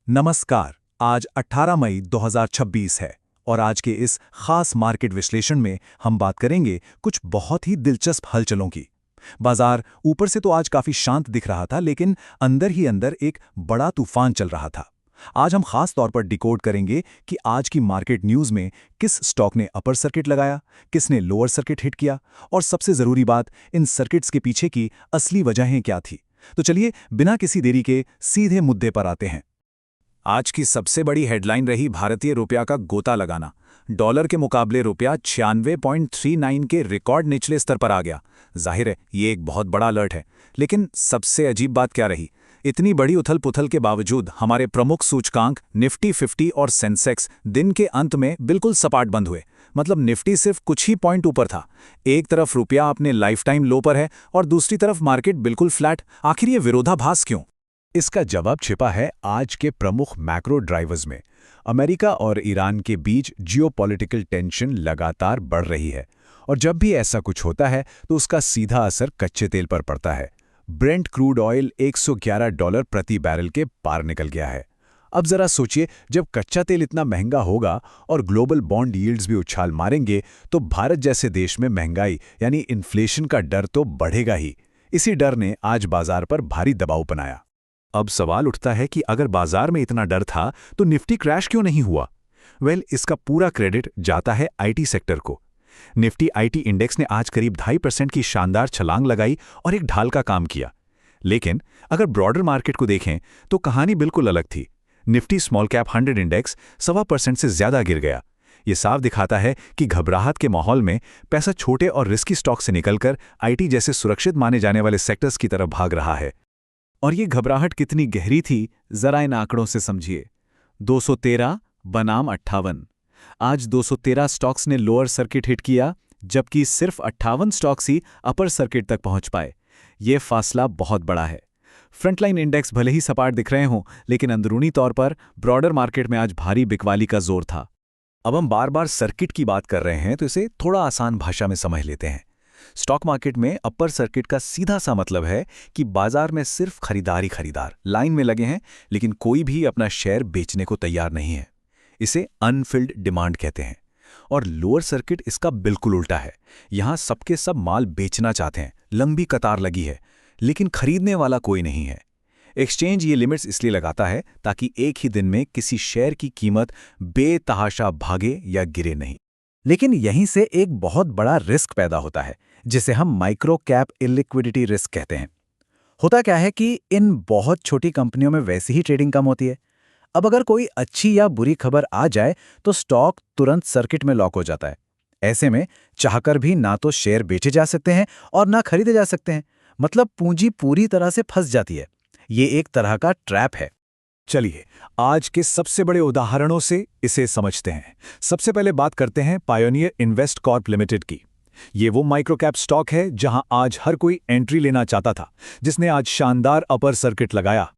नमस्कार। आज 18 मई 2026 है और आज के इस खास मार्केट विश्लेषण में हम बात करेंगे कुछ बहुत ही दिलचस्प हलचलों की। बाजार ऊपर से तो आज काफी शांत दिख रहा था, लेकिन अंदर ही अंदर एक बड़ा तूफान चल रहा था। आज हम खास तौर पर डिकोड करेंगे कि आज की मार्केट न्यूज़ में किस स्टॉक ने अपर सर्किट लगाया, किसने लोअर सर्किट हिट किया, और सबसे जरूरी बात, इन सर्किट्स के पीछे की असली वजहें क्या थी। तो चलिए बिना किसी देरी के सीधे मुद्दे पर आते हैं। आज की सबसे बड़ी हेडलाइन रही भारतीय रुपया का गोता लगाना। डॉलर के मुकाबले रुपया 96.39 के रिकॉर्ड निचले स्तर पर आ गया। जाहिर है ये एक बहुत बड़ा अलर्ट है, लेकिन सबसे अजीब बात क्या रही? इतनी बड़ी उथल पुथल के बावजूद हमारे प्रमुख सूचकांक निफ्टी 50 और सेंसेक्स दिन के अंत में बिल्कुल सपाट बंद हुए। मतलब निफ्टी सिर्फ कुछ ही पॉइंट ऊपर था। एक तरफ रुपया अपने लाइफ टाइम लो पर है और दूसरी तरफ मार्केट बिल्कुल फ्लैट। आखिर ये विरोधाभास क्यों? इसका जवाब छिपा है आज के प्रमुख मैक्रो ड्राइवर्स में। अमेरिका और ईरान के बीच जियोपॉलिटिकल टेंशन लगातार बढ़ रही है, और जब भी ऐसा कुछ होता है तो उसका सीधा असर कच्चे तेल पर पड़ता है। ब्रेंट क्रूड ऑयल $111 प्रति बैरल के पार निकल गया है। अब जरा सोचिए, जब कच्चा तेल इतना महंगा होगा और ग्लोबल बॉन्ड यील्ड्स भी उछाल मारेंगे, तो भारत जैसे देश में महंगाई यानी इन्फ्लेशन का डर तो बढ़ेगा ही। इसी डर ने आज बाजार पर भारी दबाव बनाया। अब सवाल उठता है कि अगर बाजार में इतना डर था तो निफ्टी क्रैश क्यों नहीं हुआ? इसका पूरा क्रेडिट जाता है आईटी सेक्टर को। निफ्टी आईटी इंडेक्स ने आज करीब 2.5% की शानदार छलांग लगाई और एक ढाल का काम किया। लेकिन अगर ब्रॉडर मार्केट को देखें तो कहानी बिल्कुल अलग थी। निफ्टी स्मॉल कैप 100 इंडेक्स 1.25% से ज्यादा गिर गया। ये साफ दिखाता है कि घबराहट के माहौल में पैसा छोटे और रिस्की स्टॉक से निकलकर आईटी जैसे सुरक्षित माने जाने वाले सेक्टर्स की तरफ भाग रहा है। और ये घबराहट कितनी गहरी थी, जरा इन आंकड़ों से समझिए। 213 बनाम 58। आज 213 स्टॉक्स ने लोअर सर्किट हिट किया, जबकि सिर्फ 58 स्टॉक्स ही अपर सर्किट तक पहुंच पाए। ये फासला बहुत बड़ा है। फ्रंटलाइन इंडेक्स भले ही सपाट दिख रहे हों, लेकिन अंदरूनी तौर पर ब्रॉडर मार्केट में आज भारी बिकवाली का जोर था। अब हम बार बार सर्किट की बात कर रहे हैं तो इसे थोड़ा आसान भाषा में समझ लेते हैं। स्टॉक मार्केट में अपर सर्किट का सीधा सा मतलब है कि बाजार में सिर्फ खरीदार लाइन में लगे हैं, लेकिन कोई भी अपना शेयर बेचने को तैयार नहीं है। इसे अनफिल्ड डिमांड कहते हैं। और लोअर सर्किट इसका बिल्कुल उल्टा है। यहां सबके सब माल बेचना चाहते हैं, लंबी कतार लगी है, लेकिन खरीदने वाला कोई नहीं है। एक्सचेंज ये लिमिट्स इसलिए लगाता है ताकि एक ही दिन में किसी शेयर की कीमत बेतहाशा भागे या गिरे नहीं। लेकिन यहीं से एक बहुत बड़ा रिस्क पैदा होता है, जिसे हम माइक्रो कैप इलिक्विडिटी रिस्क कहते हैं। होता क्या है कि इन बहुत छोटी कंपनियों में वैसी ही ट्रेडिंग कम होती है। अब अगर कोई अच्छी या बुरी खबर आ जाए तो स्टॉक तुरंत सर्किट में लॉक हो जाता है। ऐसे में चाहकर भी ना तो शेयर बेचे जा सकते हैं और ना खरीदे जा सकते हैं। मतलब पूंजी पूरी तरह से फंस जाती है। ये एक तरह का ट्रैप है। चलिए आज के सबसे बड़े उदाहरणों से इसे समझते हैं। सबसे पहले बात करते हैं पायोनियर इन्वेस्ट कॉर्प लिमिटेड की। ये वो माइक्रो कैप स्टॉक है जहां आज हर कोई एंट्री लेना चाहता था, जिसने आज शानदार अपर सर्किट लगाया।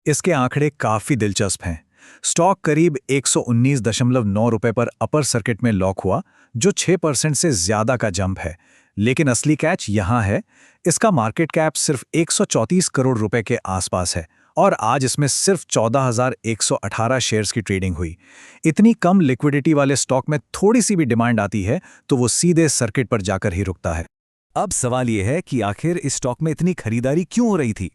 इसके आंकड़े काफी दिलचस्प हैं। स्टॉक करीब 119.9 रुपए पर अपर सर्किट में लॉक हुआ, जो 6% से ज्यादा का जंप है। लेकिन असली कैच यहां है, इसका मार्केट कैप सिर्फ 134 करोड़ रुपए के आसपास है और आज इसमें सिर्फ 14,118 शेयर्स की ट्रेडिंग हुई। इतनी कम लिक्विडिटी वाले स्टॉक में थोड़ी सी भी डिमांड आती है तो वो सीधे सर्किट पर जाकर ही रुकता है। अब सवाल यह है कि आखिर इस स्टॉक में इतनी खरीदारी क्यों हो रही थी?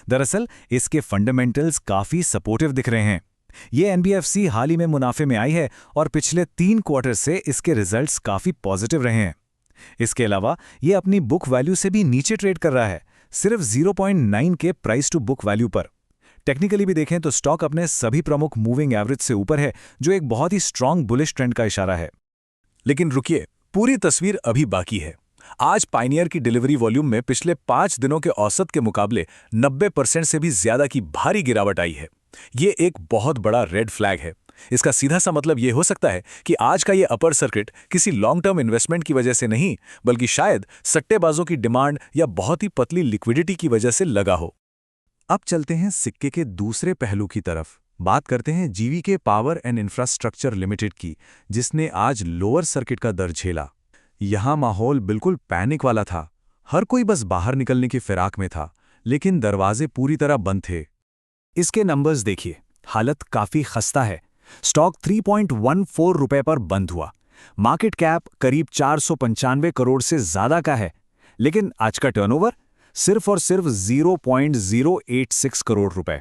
दरअसल इसके फंडामेंटल्स काफी सपोर्टिव दिख रहे हैं। ये एनबीएफसी हाल ही में मुनाफे में आई है और पिछले 3 क्वार्टर से इसके रिजल्ट्स काफी पॉजिटिव रहे हैं। इसके अलावा ये अपनी बुक वैल्यू से भी नीचे ट्रेड कर रहा है, सिर्फ 0.9 के प्राइस टू बुक वैल्यू पर। टेक्निकली भी देखें तो स्टॉक अपने सभी प्रमुख मूविंग एवरेज से ऊपर है, जो एक बहुत ही स्ट्रांग बुलिश ट्रेंड का इशारा है। लेकिन रुकिए, पूरी तस्वीर अभी बाकी है। आज पायनियर की डिलीवरी वॉल्यूम में पिछले 5 दिनों के औसत के मुकाबले 90% से भी ज्यादा की भारी गिरावट आई है। ये एक बहुत बड़ा रेड फ्लैग है। इसका सीधा सा मतलब ये हो सकता है कि आज का ये अपर सर्किट किसी लॉन्ग टर्म इन्वेस्टमेंट की वजह से नहीं, बल्कि शायद सट्टेबाजों की डिमांड या बहुत ही पतली लिक्विडिटी की वजह से लगा हो। अब चलते हैं सिक्के के दूसरे पहलू की तरफ। बात करते हैं GVK power and infrastructure limited की, जिसने आज लोअर सर्किट का दर झेला। यहां माहौल बिल्कुल पैनिक वाला था। हर कोई बस बाहर निकलने की फिराक में था, लेकिन दरवाजे पूरी तरह बंद थे। इसके नंबर्स देखिए। हालत काफी खस्ता है। स्टॉक 3.14 रुपए पर बंद हुआ। मार्केट कैप करीब 495 करोड़ से ज्यादा का है, लेकिन आज का टर्नओवर सिर्फ और सिर्फ 0.086 करोड़ रुपए।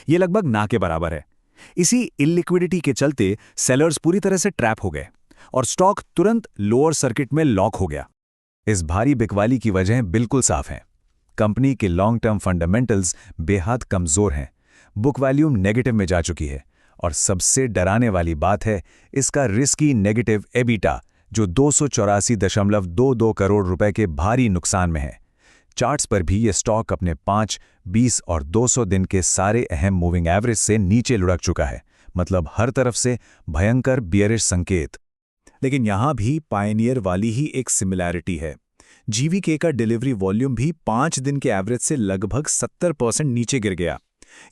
ये लगभग ना के बराबर है। इसी इलिक्विडिटी के चलते सेलर्स पूरी तरह से ट्रैप हो गए और स्टॉक तुरंत लोअर सर्किट में लॉक हो गया। इस भारी बिकवाली की वजह बिल्कुल साफ है। कंपनी के लॉन्ग टर्म फंडामेंटल्स बेहद कमजोर हैं, बुक वैल्यूम नेगेटिव में जा चुकी है और सबसे डराने वाली बात है इसका रिस्की नेगेटिव एबिटा, जो 284.22 करोड़ रुपए के भारी नुकसान में है। चार्ट्स पर भी ये स्टॉक अपने 5, 20 और 200 दिन के सारे अहम मूविंग एवरेज से नीचे लुढ़क चुका है, मतलब हर तरफ से भयंकर बियरिश संकेत। लेकिन यहां भी पायनियर वाली ही एक सिमिलैरिटी है। जीवीके का डिलीवरी वॉल्यूम भी 5 दिन के एवरेज से लगभग 70% नीचे गिर गया।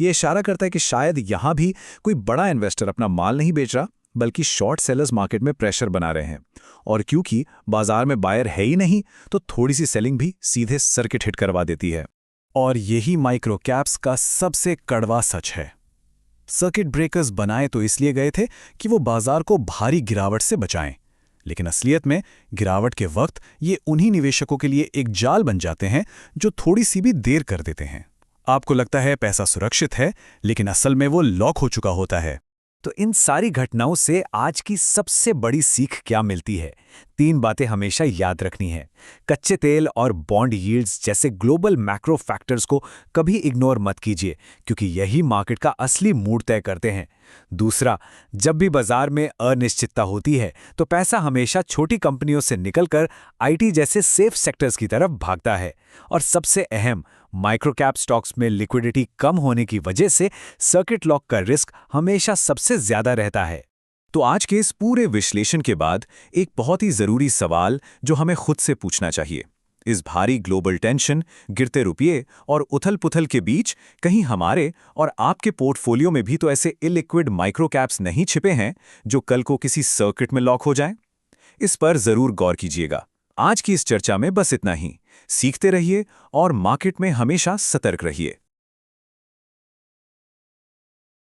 यह इशारा करता है कि शायद यहां भी कोई बड़ा इन्वेस्टर अपना माल नहीं बेच रहा, बल्कि शॉर्ट सेलर्स मार्केट में प्रेशर बना रहे हैं। और क्योंकि बाजार में बायर है ही नहीं, तो थोड़ी सी सेलिंग भी सीधे सर्किट हिट करवा देती है। और यही माइक्रो कैप्स का सबसे कड़वा सच है। सर्किट ब्रेकर्स बनाए तो इसलिए गए थे कि वो बाजार को भारी गिरावट से बचाएं, लेकिन असलियत में गिरावट के वक्त ये उन्हीं निवेशकों के लिए एक जाल बन जाते हैं जो थोड़ी सी भी देर कर देते हैं। आपको लगता है पैसा सुरक्षित है, लेकिन असल में वो लॉक हो चुका होता है। तो इन सारी घटनाओं से आज की सबसे बड़ी सीख क्या मिलती है? 3 बातें हमेशा याद रखनी है। कच्चे तेल और बॉन्ड यील्ड्स जैसे ग्लोबल मैक्रो फैक्टर्स को कभी इग्नोर मत कीजिए, क्योंकि यही मार्केट का असली मूड तय करते हैं। दूसरा, जब भी बाजार में अनिश्चितता होती है तो पैसा हमेशा छोटी कंपनियों से निकलकर आईटी जैसे सेफ सेक्टर्स की तरफ भागता है। और सबसे अहम, माइक्रोकैप स्टॉक्स में लिक्विडिटी कम होने की वजह से सर्किट लॉक का रिस्क हमेशा सबसे ज्यादा रहता है। तो आज के इस पूरे विश्लेषण के बाद एक बहुत ही जरूरी सवाल जो हमें खुद से पूछना चाहिए, इस भारी ग्लोबल टेंशन, गिरते रुपये और उथल-पुथल के बीच कहीं हमारे और आपके पोर्टफोलियो में भी तो ऐसे इलिक्विड माइक्रोकैप्स नहीं छिपे हैं जो कल को किसी सर्किट में लॉक हो जाएं? इस पर जरूर गौर कीजिएगा। आज की इस चर्चा में बस इतना ही। सीखते रहिए और मार्केट में हमेशा सतर्क रहिए।